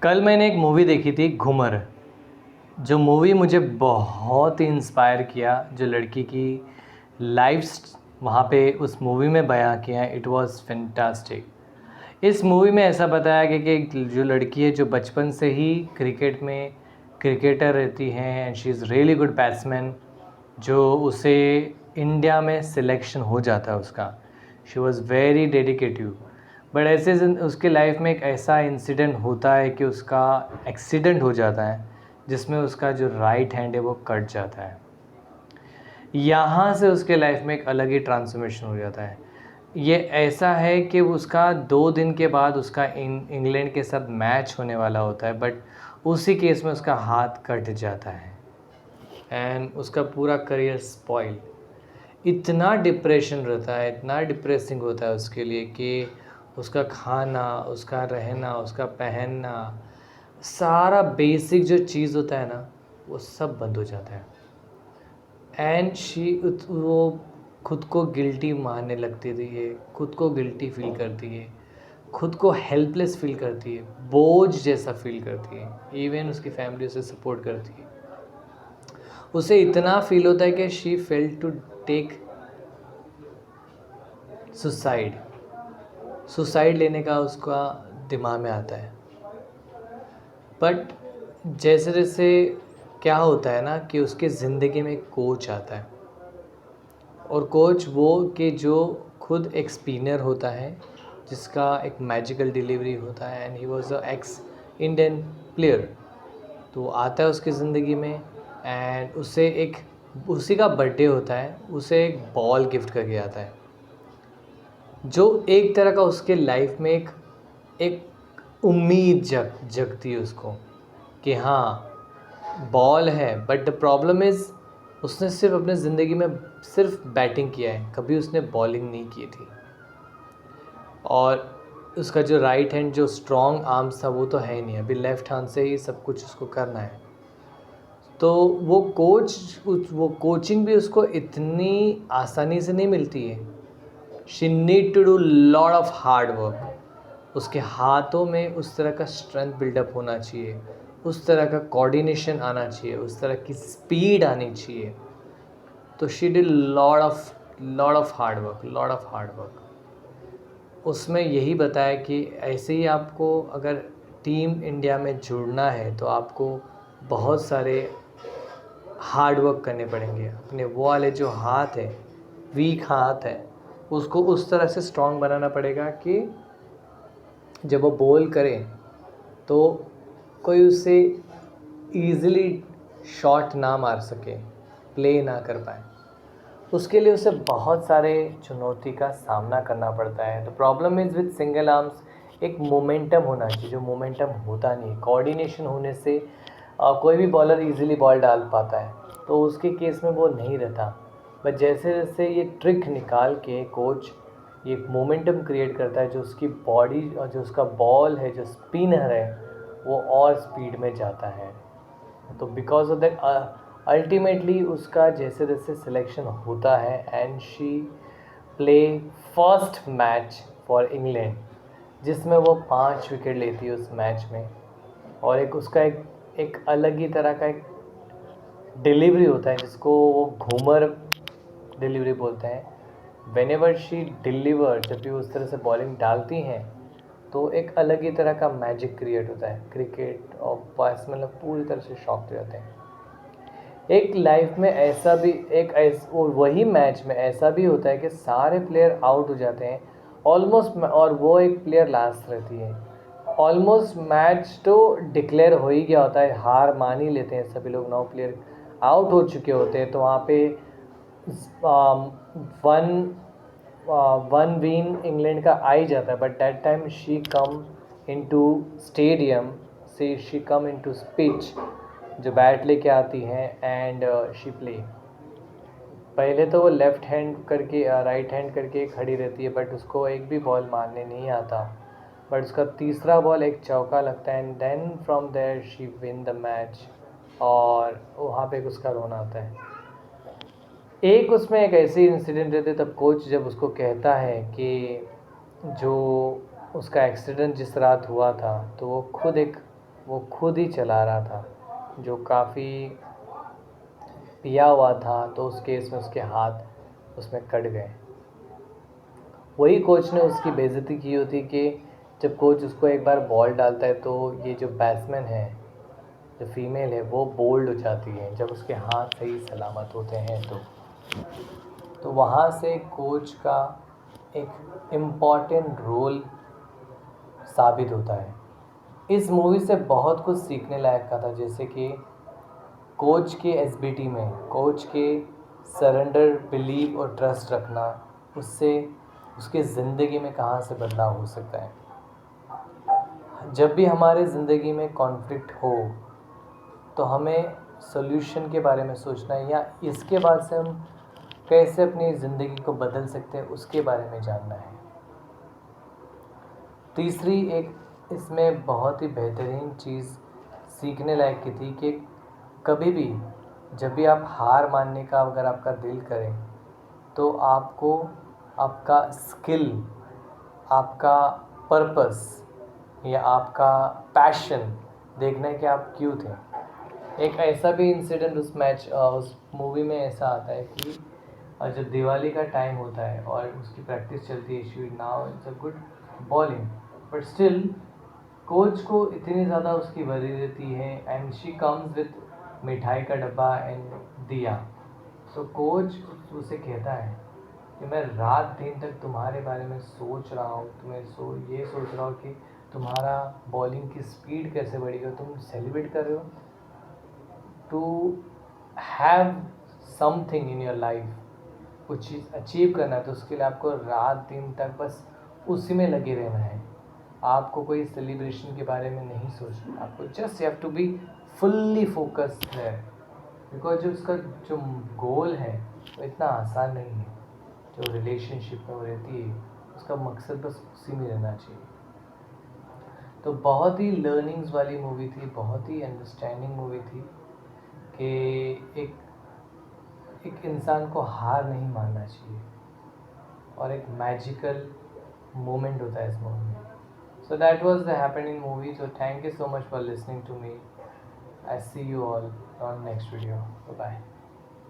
कल मैंने एक मूवी देखी थी घूमर। जो मूवी मुझे बहुत ही इंस्पायर किया, जो लड़की की लाइफ वहाँ पे उस मूवी में बयां किया है, इट वाज फैंटास्टिक। इस मूवी में ऐसा बताया गया कि जो लड़की है जो बचपन से ही क्रिकेट में क्रिकेटर रहती हैं and she is really good batsman, जो उसे इंडिया में सिलेक्शन हो जाता है उसका। She was very dedicative. But ऐसे उसके लाइफ में एक ऐसा इंसिडेंट होता है कि उसका एक्सीडेंट हो जाता है, जिसमें उसका जो राइट हैंड है वो कट जाता है। यहाँ से उसके लाइफ में एक अलग ही ट्रांसफॉर्मेशन हो जाता है। ये ऐसा है कि उसका 2 दिन के बाद उसका इंग्लैंड के साथ मैच होने वाला होता है, बट उसी केस में उसका हाथ कट जाता है एंड उसका पूरा करियर स्पॉइल। इतना डिप्रेशन रहता है, इतना डिप्रेसिंग होता है उसके लिए कि उसका खाना, उसका रहना, उसका पहनना, सारा बेसिक जो चीज़ होता है ना, वो सब बंद हो जाता है। एंड वो खुद को गिल्टी मानने लगती थी, ये खुद को गिल्टी फील करती है, खुद को हेल्पलेस फील करती है, बोझ जैसा फील करती है। इवन उसकी फैमिली उसे सपोर्ट करती है। उसे इतना फील होता है कि she fail to take suicide लेने का उसका दिमाग में आता है। बट जैसे जैसे क्या होता है ना कि उसके ज़िंदगी में एक कोच आता है, और कोच वो कि जो खुद एक स्पिनर होता है, जिसका एक मैजिकल डिलीवरी होता है and he was a x Indian player. तो आता है उसकी ज़िंदगी में एंड उसी का बर्थडे होता है, उसे एक बॉल गिफ्ट करके आता है, जो एक तरह का उसके लाइफ में एक उम्मीद जगती है उसको कि हाँ बॉल है। बट द प्रॉब्लम इज़ उसने सिर्फ अपने ज़िंदगी में सिर्फ बैटिंग किया है, कभी उसने बॉलिंग नहीं की थी। और उसका जो राइट हैंड जो स्ट्रॉन्ग आर्म्स था वो तो है ही नहीं, अभी लेफ़्ट हैंड से ही सब कुछ उसको करना है। तो वो कोचिंग भी उसको इतनी आसानी से नहीं मिलती है। She need to do lot of hard work. उसके हाथों में उस तरह का स्ट्रेंथ बिल्डअप होना चाहिए, उस तरह का कोऑर्डिनेशन आना चाहिए, उस तरह की स्पीड आनी चाहिए। तो she did lot of hard work. उसमें यही बताया कि ऐसे ही आपको अगर टीम इंडिया में जुड़ना है तो आपको बहुत सारे हार्ड वर्क करने पड़ेंगे। अपने वो वाले जो हाथ है, वीक हाथ है, उसको उस तरह से स्ट्रॉन्ग बनाना पड़ेगा कि जब वो बॉल करे तो कोई उससे ईज़िली शॉट ना मार सके, प्ले ना कर पाए। उसके लिए उसे बहुत सारे चुनौती का सामना करना पड़ता है। तो problem is with single arms, एक मोमेंटम होना चाहिए, जो मोमेंटम होता नहीं है। कोऑर्डिनेशन होने से कोई भी बॉलर इजीली बॉल डाल पाता है, तो उसके केस में वो नहीं रहता। बट जैसे जैसे ये ट्रिक निकाल के कोच ये मोमेंटम क्रिएट करता है, जो उसकी बॉडी और जो उसका बॉल है, जो स्पिनर है, वो और स्पीड में जाता है। तो बिकॉज ऑफ दैट अल्टीमेटली उसका जैसे जैसे सिलेक्शन होता है and she play first match for England, जिसमें वो 5 विकेट लेती है उस मैच में। और एक उसका एक अलग ही तरह का एक डिलीवरी होता है, जिसको वो घूमर डिलीवरी बोलते हैं। वेन एवर शी डिलीवर, जब भी उस तरह से बॉलिंग डालती हैं तो एक अलग ही तरह का मैजिक क्रिएट होता है। क्रिकेट और बैट्समैन लोग पूरी तरह से शॉक्ड हो जाते हैं। एक लाइफ में ऐसा भी वही मैच में ऐसा भी होता है कि सारे प्लेयर आउट हो जाते हैं ऑलमोस्ट, और वो एक प्लेयर लास्ट रहती है। ऑलमोस्ट मैच तो डिक्लेयर हो ही गया होता है, हार मान ही लेते हैं सभी लोग, 9 प्लेयर आउट हो चुके होते हैं। तो वहाँ पे वन विन इंग्लैंड का आ ही जाता है। But that time she come into stadium, she come into pitch, जो बैट लेके आती हैं एंड शी प्ले। पहले तो वो लेफ़्ट हैंड करके राइट हैंड करके खड़ी रहती है, बट उसको एक भी बॉल मारने नहीं आता। बट उसका तीसरा बॉल एक चौका लगता है and then from there she win the match. और वहाँ पे उसका रोना आता है। एक उसमें एक ऐसी इंसिडेंट रहती है, तब कोच जब उसको कहता है कि जो उसका एक्सीडेंट जिस रात हुआ था, तो वो खुद एक वो खुद ही चला रहा था, जो काफ़ी पिया हुआ था, तो उस केस में उसके हाथ उसमें कट गए। वही कोच ने उसकी बेइज्जती की होती कि जब कोच उसको एक बार बॉल डालता है तो ये जो बैट्समैन है, जो फीमेल है, वो बोल्ड हो जाती है जब उसके हाथ सही सलामत होते हैं। तो वहाँ से कोच का एक इम्पॉर्टेंट रोल साबित होता है। इस मूवी से बहुत कुछ सीखने लायक का था, जैसे कि कोच के एसबीटी में कोच के सरेंडर, बिलीव और ट्रस्ट रखना, उससे उसके ज़िंदगी में कहाँ से बदलाव हो सकता है। जब भी हमारे ज़िंदगी में कॉन्फ्लिक्ट हो तो हमें सॉल्यूशन के बारे में सोचना है, या इसके बाद से हम कैसे अपनी ज़िंदगी को बदल सकते हैं उसके बारे में जानना है। तीसरी एक इसमें बहुत ही बेहतरीन चीज़ सीखने लायक की थी कि कभी भी जब भी आप हार मानने का अगर आपका दिल करे तो आपको आपका स्किल, आपका पर्पस या आपका पैशन देखना है कि आप क्यों थे। एक ऐसा भी इंसिडेंट उस मूवी में ऐसा आता है कि जब दिवाली का टाइम होता है और उसकी प्रैक्टिस चलती है, she now it's a good bowling, but still coach को इतनी ज़्यादा उसकी वरी रहती है एंड शी कम्स विथ मिठाई का डब्बा एंड दिया। तो कोच उसे कहता है कि मैं रात दिन तक तुम्हारे बारे में सोच रहा हूँ, ये सोच रहा हूँ कि तुम्हारा बॉलिंग की स्पीड कैसे बढ़ेगी, तुम सेलिब्रेट कर रहे हो। To have something in your life, कुछ चीज़ अचीव करना है तो उसके लिए आपको रात दिन तक बस उसी में लगे रहना है। आपको कोई सेलिब्रेशन के बारे में नहीं सोचना, आपको just you have to be fully focused है, बिकॉज जो उसका जो गोल है वो इतना आसान नहीं है। जो रिलेशनशिप में वो रहती है उसका मकसद बस उसी में रहना चाहिए। तो बहुत ही लर्निंग्स वाली मूवी थी, बहुत ही अंडरस्टैंडिंग मूवी थी कि एक इंसान को हार नहीं मानना चाहिए, और एक मैजिकल मोमेंट होता है इस मूवी में। So that was the happening movie. So thank you so much for listening to me. I see you all on next video. Bye bye.